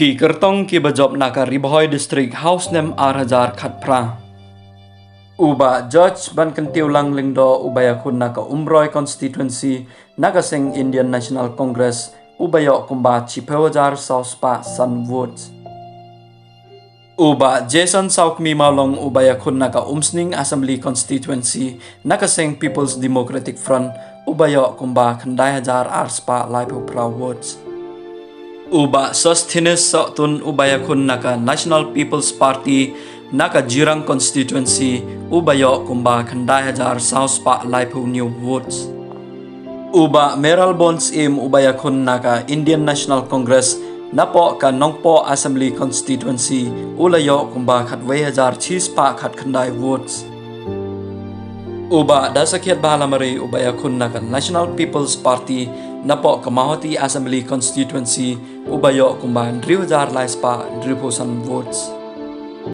Ki kertong ki bajob naka Ribhoi district house Snem 8,000 khat pra. Uba judge ban kentiu lang lingdo ubaya kun naka umroi constituency naka sing Indian National Congress ubayo kumba chipewajar south pa sun woods. Uba Jason Saukmi Maulong ubaya kun naka umsning assembly constituency naka sing People's Democratic Front ubayo kumba khandai hajar arspa laipu pra woods. Uba Sostines Sautun ubaya kun naka National People's Party naka Jirang constituency ubayo kumba khandai hajar south pa laipu new woods. Uba Meral Bonds im ubaya kun naka Indian National Congress napo ka Nongpo Assembly constituency ulayo kumba khatwei hajar chis pa khat khandai woods. Uba dasakiat bahalamari ubaya kun naka National People's Party napo ka Mahoti Assembly constituency ubayo kumba 3,000 laispa 3,000 woods.